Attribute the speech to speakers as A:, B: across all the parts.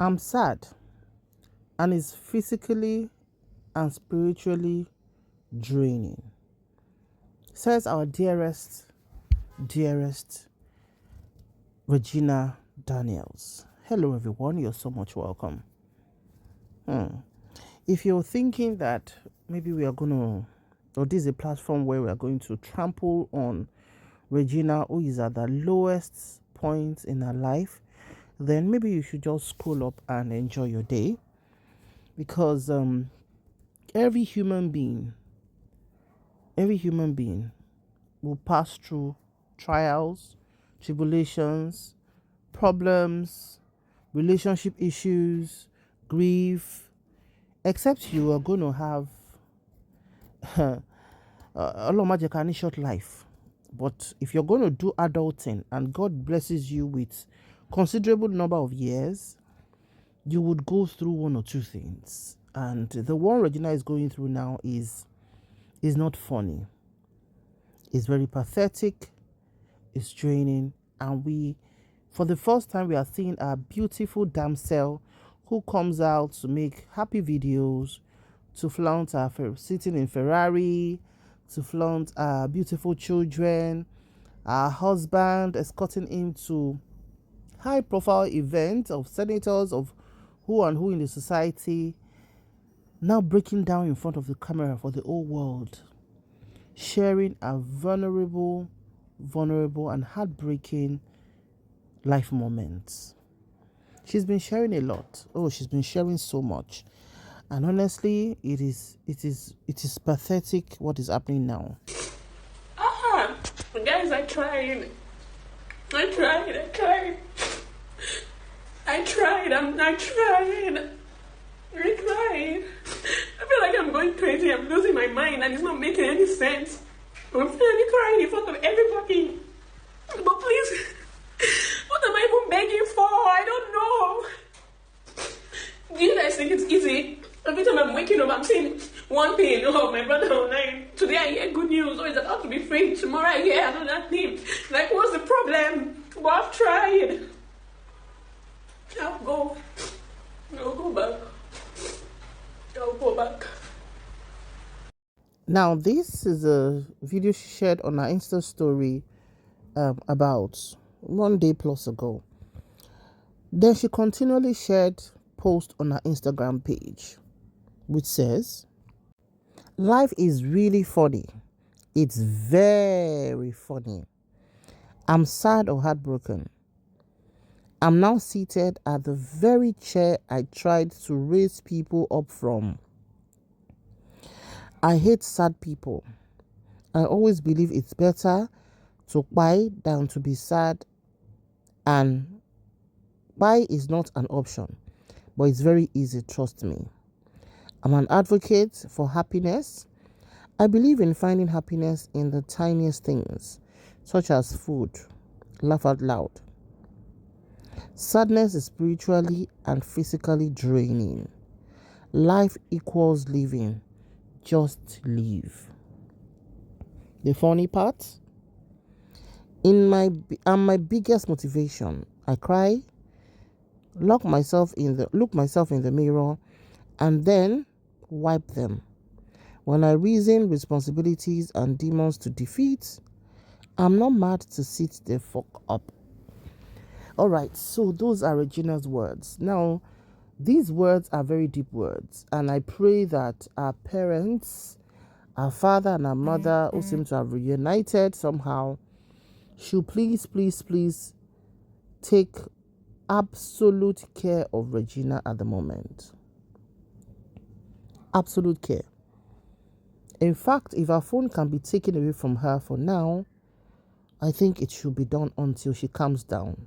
A: I'm sad, and it's physically and spiritually draining, says our dearest Regina Daniels. Hello, everyone. You're so much welcome. If you're thinking that maybe we are going to, or this is a platform where we are going to trample on Regina, who is at the lowest point in her life, then maybe you should just scroll up and enjoy your day, because every human being will pass through trials, tribulations, problems, relationship issues, grief, except you are going to have a short life. But if you're going to do adulting and God blesses you with considerable number of years, you would go through one or two things. And the one Regina is going through now is not funny. It's very pathetic. It's draining. And for the first time, we are seeing a beautiful damsel who comes out to make happy videos, to flaunt her sitting in Ferrari, to flaunt our beautiful children, our husband escorting him to high-profile events of senators, of who and who in the society, now breaking down in front of the camera for the whole world, sharing a vulnerable and heartbreaking life moments. She's been sharing a lot. She's been sharing so much. And honestly, it is pathetic what is happening now.
B: Guys, I tried. I'm trying. I feel like I'm going crazy. I'm losing my mind and it's not making any sense. I'm finally crying in front of everybody. But please, what am I even begging for? I don't know. Do you guys think it's easy? Every time I'm waking up, I'm saying one thing. Oh, my brother online. Today I hear good news. Oh, it's about to be free. Tomorrow I hear another thing. Like, what's the problem? But I've tried. I'll go back.
A: Now, this is a video she shared on her Insta story about 1 day plus ago. Then she continually shared posts on her Instagram page, which says, "Life is really funny. It's very funny. I'm sad or heartbroken. I'm now seated at the very chair I tried to raise people up from. I hate sad people. I always believe it's better to cry than to be sad, and cry is not an option, but it's very easy, trust me. I'm an advocate for happiness. I believe in finding happiness in the tiniest things, such as food. Laugh out loud. Sadness is spiritually and physically draining. Life equals living. Just live." The funny part? I'm my biggest motivation. I cry, look myself in the mirror, and then wipe them. When I reason responsibilities and demons to defeat, I'm not mad to sit the fuck up. All right, so those are Regina's words. Now, these words are very deep words, and I pray that our parents, our father and our mother, who seem to have reunited somehow, should please take absolute care of Regina at the moment. Absolute care. In fact, if her phone can be taken away from her for now, I think it should be done until she calms down.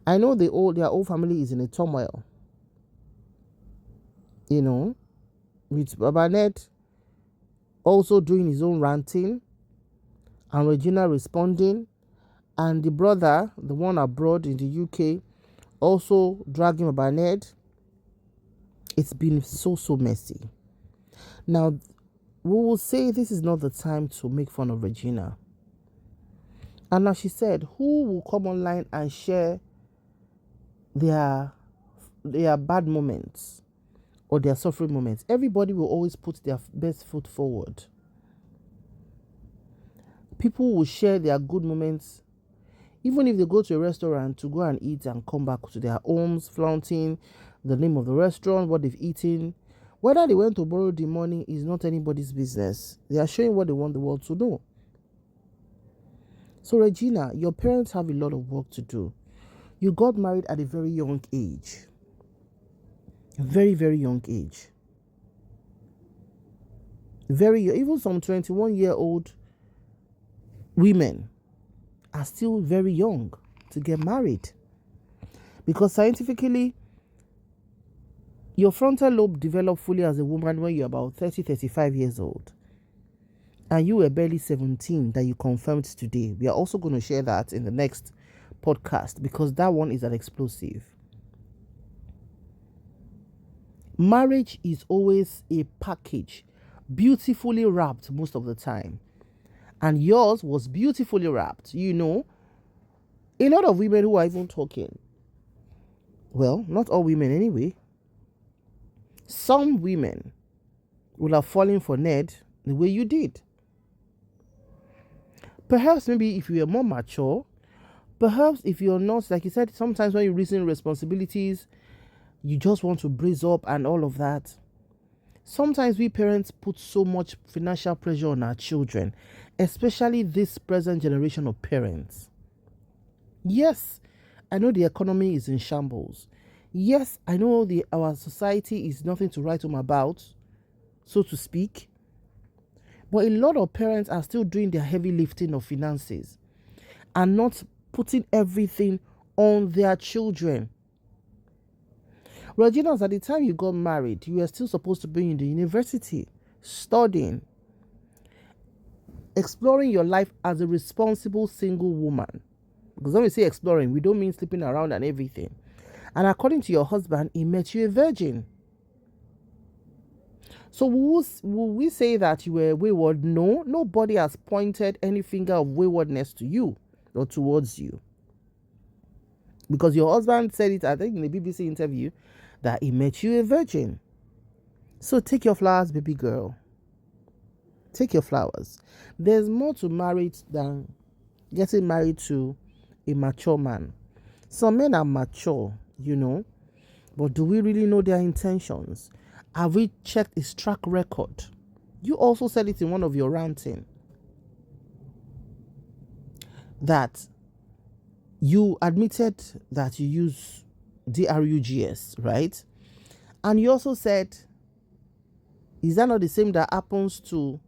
A: I know their whole family is in a turmoil. With Baba Ned also doing his own ranting, and Regina responding, and the brother, the one abroad in the UK, also dragging Baba Ned. It's been so messy. Now, we will say this is not the time to make fun of Regina. And now she said, who will come online and share their their bad moments or their suffering moments. Everybody will always put their best foot forward. People will share their good moments. Even if they go to a restaurant to go and eat and come back to their homes, flaunting the name of the restaurant, what they've eaten. Whether they went to borrow the money is not anybody's business. They are showing what they want the world to know. So, Regina, your parents have a lot of work to do. You got married at a very young age. A very, very young age. Even some 21-year-old women are still very young to get married. Because scientifically, your frontal lobe developed fully as a woman when you're about 30, 35 years old. And you were barely 17 that you confirmed today. We are also going to share that in the next podcast because that one is an explosive. Marriage is always a package, beautifully wrapped most of the time. And yours was beautifully wrapped. You know, a lot of women who are even talking, well, not all women anyway, some women will have fallen for Ned the way you did. Perhaps maybe if you were more mature, perhaps if you're not, like you said, sometimes when you reason responsibilities, you just want to brace up and all of that. Sometimes we parents put so much financial pressure on our children, especially this present generation of parents. Yes, I know the economy is in shambles. Yes, I know our society is nothing to write home about, so to speak. But a lot of parents are still doing their heavy lifting of finances and not putting everything on their children. Regina, at the time you got married, you were still supposed to be in the university, studying, exploring your life as a responsible single woman. Because when we say exploring, we don't mean sleeping around and everything. And according to your husband, he met you a virgin. So will we say that you were wayward? No, nobody has pointed any finger of waywardness to you or towards you. Because your husband said it, I think, in the BBC interview, that he met you a virgin. So take your flowers, baby girl. Take your flowers. There's more to marriage than getting married to a mature man. Some men are mature, you know, but do we really know their intentions? Have we checked his track record? You also said it in one of your ranting that you admitted that you use drugs, right? And you also said, is that not the same that happens to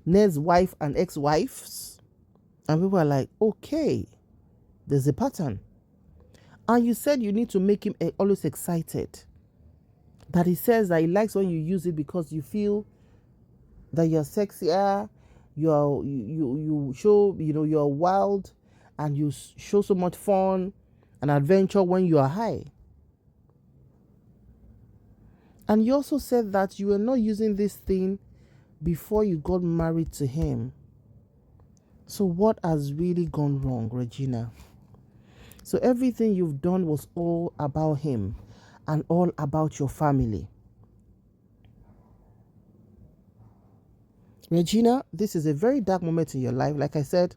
A: Ned's wife and ex-wives? And people are like, okay, there's a pattern. And you said you need to make him always excited. That he says that he likes when you use it because you feel that you're sexier, you show, you're wild, and you show so much fun and adventure when you are high. And you also said that you were not using this thing before you got married to him. So what has really gone wrong, Regina? So everything you've done was all about him and all about your family. Regina, this is a very dark moment in your life. Like I said,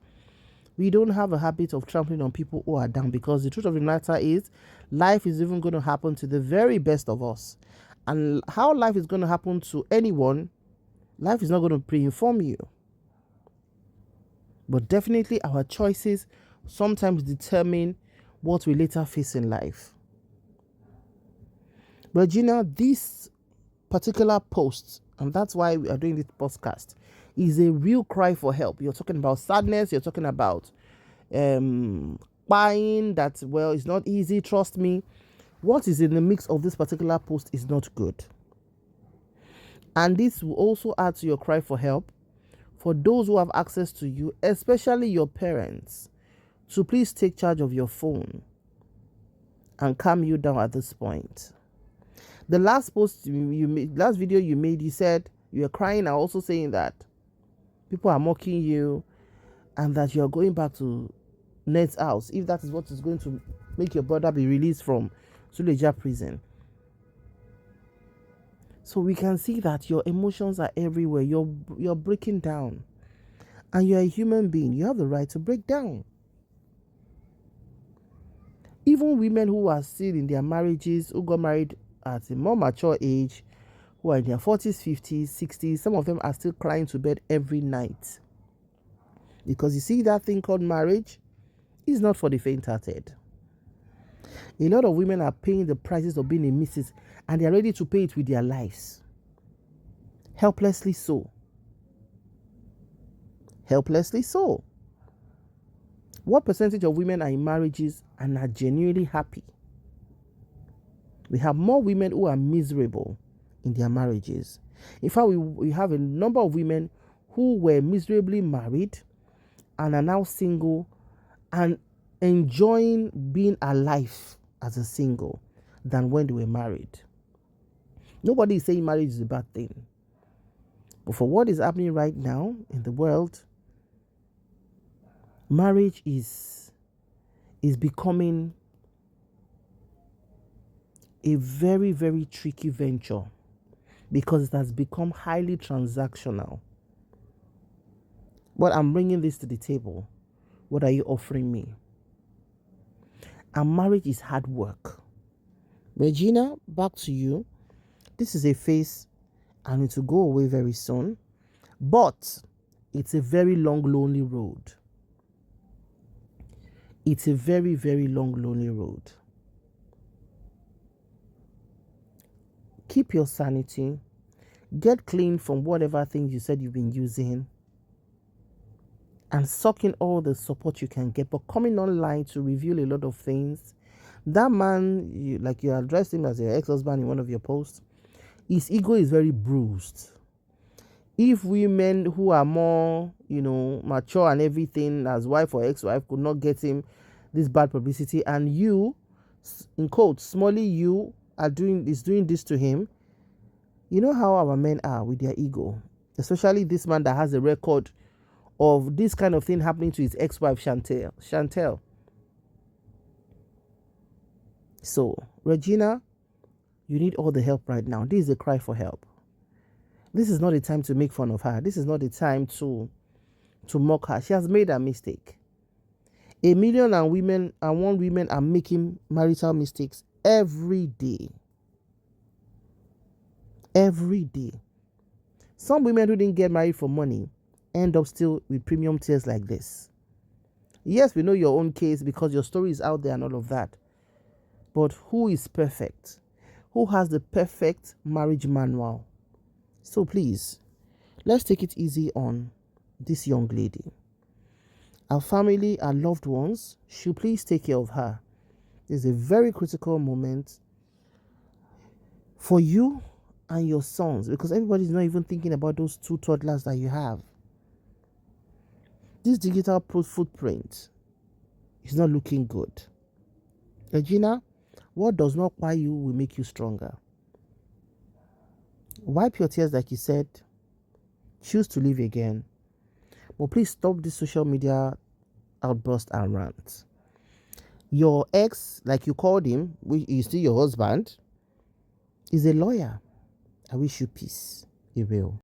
A: we don't have a habit of trampling on people who are down, because the truth of the matter is life is even going to happen to the very best of us. And how life is going to happen to anyone, life is not going to pre-inform you. But definitely our choices sometimes determine what we later face in life. Regina, this particular post, and that's why we are doing this podcast, is a real cry for help. You're talking about sadness, you're talking about buying that, well, it's not easy, trust me. What is in the mix of this particular post is not good. And this will also add to your cry for help for those who have access to you, especially your parents, to please take charge of your phone and calm you down at this point. The last post you made, last video you made, you said you were crying and also saying that people are mocking you and that you are going back to Ned's house, if that is what is going to make your brother be released from Suleja prison. So we can see that your emotions are everywhere. You're breaking down. And you're a human being. You have the right to break down. Even women who are still in their marriages, who got married at a more mature age, who are in their 40s, 50s, 60s, some of them are still crying to bed every night. Because you see, that thing called marriage is not for the faint-hearted. A lot of women are paying the prices of being a missus, and they're ready to pay it with their lives. Helplessly so. Helplessly so. What percentage of women are in marriages and are genuinely happy? We have more women who are miserable in their marriages. In fact, we have a number of women who were miserably married and are now single and enjoying being alive as a single than when they were married. Nobody is saying marriage is a bad thing. But for what is happening right now in the world, marriage is becoming a very, very tricky venture because it has become highly transactional. But I'm bringing this to the table. What are you offering me? And marriage is hard work. Regina, back to you. This is a phase and it will go away very soon. But it's a very long, lonely road. It's a very, very long, lonely road. Keep your sanity. Get clean from whatever things you said you've been using. And suck in all the support you can get. But coming online to reveal a lot of things. That man, you addressed him as your ex-husband in one of your posts. His ego is very bruised. If women who are more, mature and everything as wife or ex-wife could not get him this bad publicity, and you, in quotes, smally you is doing this to him, you know how our men are with their ego. Especially this man that has a record of this kind of thing happening to his ex-wife Chantel. So, Regina, you need all the help right now. This is a cry for help. This is not the time to make fun of her. This is not the time to mock her. She has made a mistake. 1,000,001 women are making marital mistakes every day. Every day. Some women who didn't get married for money end up still with premium tears like this. Yes, we know your own case because your story is out there and all of that. But who is perfect? Who has the perfect marriage manual? So please, let's take it easy on this young lady. Our family, our loved ones, should please take care of her. It's a very critical moment for you and your sons because everybody's not even thinking about those 2 toddlers that you have. This digital footprint is not looking good. Regina, what does not quiet you will make you stronger. Wipe your tears like you said. Choose to live again. But please stop this social media outburst and rant. Your ex, like you called him, which is still your husband, is a lawyer. I wish you peace. He will.